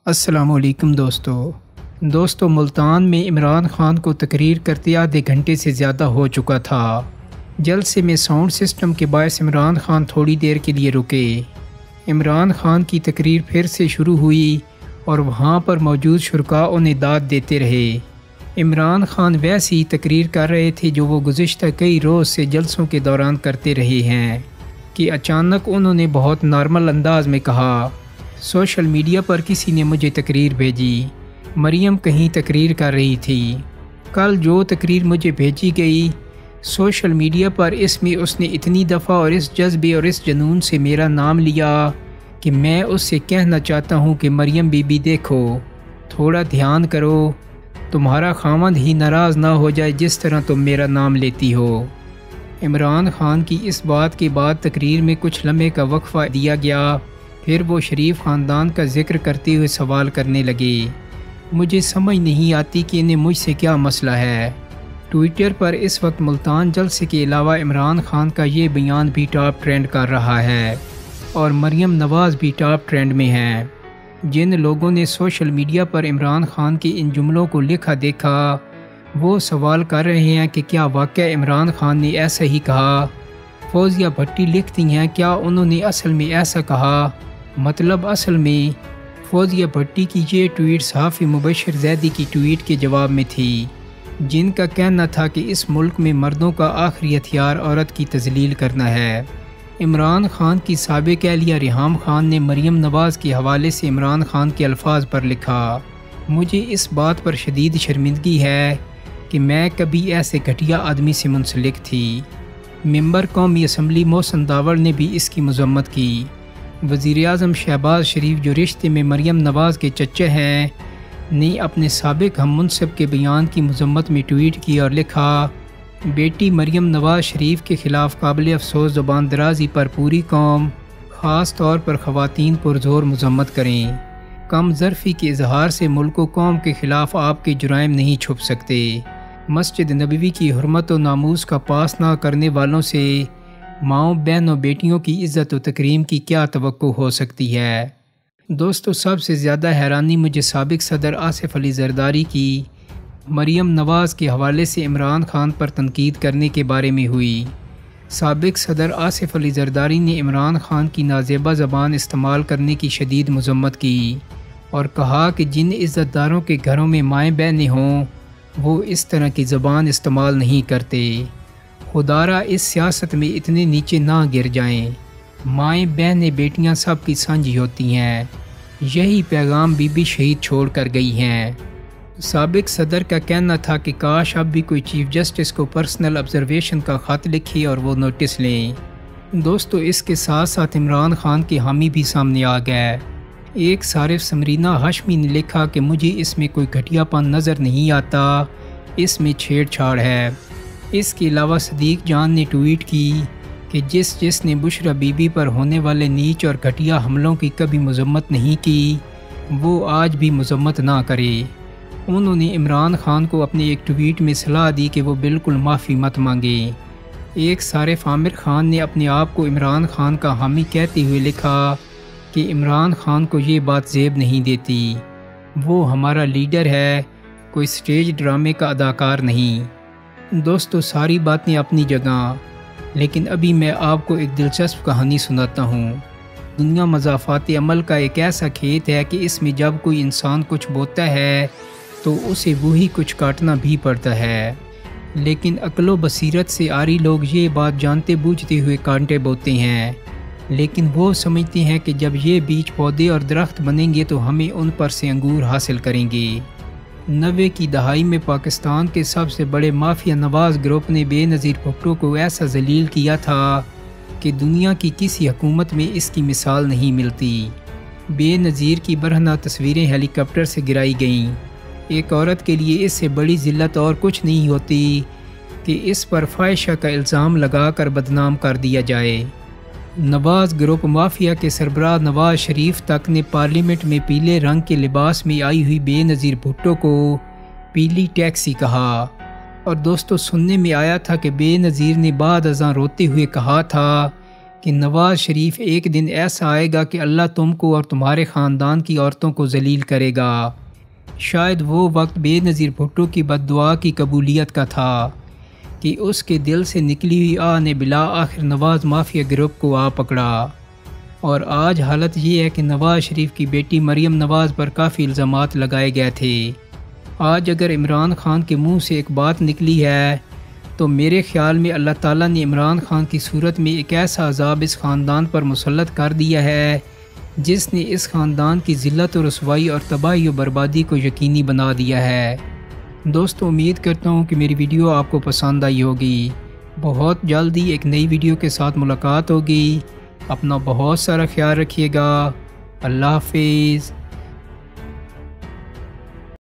السلام علیکم دوستو ملتان میں عمران خان کو تقریر کرتے آدھے گھنٹے سے زیادہ ہو چکا تھا۔ جلسے میں ساؤنڈ سسٹم کے باعث عمران خان تھوڑی دیر کے لیے رکے۔ عمران خان کی تقریر پھر سے شروع ہوئی اور وہاں پر موجود شرکاء انہیں داد دیتے رہے۔ عمران خان ویسی تقریر کر رہے تھے جو وہ گزشتہ کئی روز سے جلسوں کے دوران کرتے رہے ہیں کہ اچانک انہوں نے بہت نارمل انداز میں کہا، سوشل میڈیا پر کسی نے مجھے تقریر بھیجی۔ مریم کہیں تقریر کر رہی تھی۔ کل جو تقریر مجھے بھیجی گئی سوشل میڈیا پر، اس میں اس نے اتنی دفعہ اور اس جذبے اور اس جنون سے میرا نام لیا کہ میں اس سے کہنا چاہتا ہوں کہ مریم بی بی دیکھو، تھوڑا دھیان کرو، تمہارا خاوند ہی ناراض نہ ہو جائے جس طرح تم میرا نام لیتی ہو۔ عمران خان کی اس بات کے بعد تقریر میں کچھ لمحے کا وقفہ دیا گیا، پھر وہ شریف خاندان کا ذکر کرتے ہوئے سوال کرنے لگے۔ مجھے سمجھ نہیں آتی کہ انہیں مجھ سے کیا مسئلہ ہے۔ ٹویٹر پر اس وقت ملتان جلسے کے علاوہ عمران خان کا یہ بیان بھی ٹاپ ٹرینڈ کر رہا ہے اور مریم نواز بھی ٹاپ ٹرینڈ میں ہیں۔ جن لوگوں نے سوشل میڈیا پر عمران خان کے ان جملوں کو لکھا دیکھا وہ سوال کر رہے ہیں کہ کیا واقعہ عمران خان نے ایسا ہی کہا؟ فوزیہ بھٹی لکھتی ہیں، کیا انہوں نے اصل میں ایسا کہا؟ مطلب اصل میں فوزیہ بھٹی کی یہ ٹویٹ صحافی مبشر زیدی کی ٹویٹ کے جواب میں تھی، جن کا کہنا تھا کہ اس ملک میں مردوں کا آخری ہتھیار عورت کی تذلیل کرنا ہے۔ عمران خان کی سابق اہلیہ ریحام خان نے مریم نواز کے حوالے سے عمران خان کے الفاظ پر لکھا، مجھے اس بات پر شدید شرمندگی ہے کہ میں کبھی ایسے گھٹیا آدمی سے منسلک تھی۔ ممبر قومی اسمبلی محسن داوڑ نے بھی اس کی مذمت کی۔ وزیراعظم شہباز شریف جو رشتے میں مریم نواز کے چچا ہیں نے اپنے سابق ہم منصب کے بیان کی مذمت میں ٹویٹ کی اور لکھا، بیٹی مریم نواز شریف کے خلاف قابل افسوس زبان درازی پر پوری قوم، خاص طور پر خواتین پرزور مذمت کریں۔ کم ظرفی کے اظہار سے ملک و قوم کے خلاف آپ کے جرائم نہیں چھپ سکتے۔ مسجد نبوی کی حرمت و ناموس کا پاس نہ کرنے والوں سے ماؤں بہنوں بیٹیوں کی عزت و تکریم کی کیا توقع ہو سکتی ہے؟ دوستو، سب سے زیادہ حیرانی مجھے سابق صدر آصف علی زرداری کی مریم نواز کے حوالے سے عمران خان پر تنقید کرنے کے بارے میں ہوئی۔ سابق صدر آصف علی زرداری نے عمران خان کی نازیبہ زبان استعمال کرنے کی شدید مذمت کی اور کہا کہ جن عزت داروں کے گھروں میں مائیں بہنیں ہوں وہ اس طرح کی زبان استعمال نہیں کرتے۔ خدارا اس سیاست میں اتنے نیچے نہ گر جائیں، مائیں بہنیں بیٹیاں سب کی سانجھی ہوتی ہیں، یہی پیغام بی بی شہید چھوڑ کر گئی ہیں۔ سابق صدر کا کہنا تھا کہ کاش اب بھی کوئی چیف جسٹس کو پرسنل آبزرویشن کا خط لکھے اور وہ نوٹس لیں۔ دوستو، اس کے ساتھ ساتھ عمران خان کے حامی بھی سامنے آ گئے۔ ایک صارف سمرینہ ہاشمی نے لکھا کہ مجھے اس میں کوئی گھٹیا پن نظر نہیں آتا، اس میں چھیڑ چھاڑ ہے۔ اس کے علاوہ صدیق جان نے ٹویٹ کی کہ جس نے بشرا بی بی پر ہونے والے نیچ اور گھٹیا حملوں کی کبھی مذمت نہیں کی وہ آج بھی مذمت نہ کرے۔ انہوں نے عمران خان کو اپنے ایک ٹویٹ میں صلاح دی کہ وہ بالکل معافی مت مانگے۔ ایک صارف عامر خان نے اپنے آپ کو عمران خان کا حامی کہتے ہوئے لکھا کہ عمران خان کو یہ بات زیب نہیں دیتی، وہ ہمارا لیڈر ہے، کوئی سٹیج ڈرامے کا اداکار نہیں۔ دوستو، ساری باتیں اپنی جگہ، لیکن ابھی میں آپ کو ایک دلچسپ کہانی سناتا ہوں۔ دنیا مضافات عمل کا ایک ایسا کھیت ہے کہ اس میں جب کوئی انسان کچھ بوتا ہے تو اسے وہی کچھ کاٹنا بھی پڑتا ہے، لیکن عقل و بصیرت سے عاری لوگ یہ بات جانتے بوجھتے ہوئے کانٹے بوتے ہیں، لیکن وہ سمجھتے ہیں کہ جب یہ بیج پودے اور درخت بنیں گے تو ہمیں ان پر سے انگور حاصل کریں گے۔ 90 کی دہائی میں پاکستان کے سب سے بڑے مافیا نواز گروپ نے بے نظیر بھٹو کو ایسا ذلیل کیا تھا کہ دنیا کی کسی حکومت میں اس کی مثال نہیں ملتی۔ بے نظیر کی برہنہ تصویریں ہیلی کاپٹر سے گرائی گئیں۔ ایک عورت کے لیے اس سے بڑی ذلت اور کچھ نہیں ہوتی کہ اس پر فاحشہ کا الزام لگا کر بدنام کر دیا جائے۔ نواز گروپ مافیا کے سربراہ نواز شریف تک نے پارلیمنٹ میں پیلے رنگ کے لباس میں آئی ہوئی بے نظیر بھٹو کو پیلی ٹیکسی کہا، اور دوستو سننے میں آیا تھا کہ بے نظیر نے بعد ازاں روتے ہوئے کہا تھا کہ کہ نواز شریف ایک دن ایسا آئے گا کہ اللہ تم کو اور تمہارے خاندان کی عورتوں کو ذلیل کرے گا۔ شاید وہ وقت بے نظیر بھٹو کی بد دعا کی قبولیت کا تھا کہ اس کے دل سے نکلی ہوئی آہ نے بلا آخر نواز مافیا گروپ کو آ پکڑا، اور آج حالت یہ ہے کہ نواز شریف کی بیٹی مریم نواز پر کافی الزامات لگائے گئے تھے۔ آج اگر عمران خان کے منہ سے ایک بات نکلی ہے تو میرے خیال میں اللہ تعالیٰ نے عمران خان کی صورت میں ایک ایسا عذاب اس خاندان پر مسلط کر دیا ہے جس نے اس خاندان کی ذلت و رسوائی اور تباہی و بربادی کو یقینی بنا دیا ہے۔ دوستو، امید کرتا ہوں کہ میری ویڈیو آپ کو پسند آئی ہوگی۔ بہت جلدی ایک نئی ویڈیو کے ساتھ ملاقات ہوگی۔ اپنا بہت سارا خیال رکھیے گا۔ اللہ حافظ۔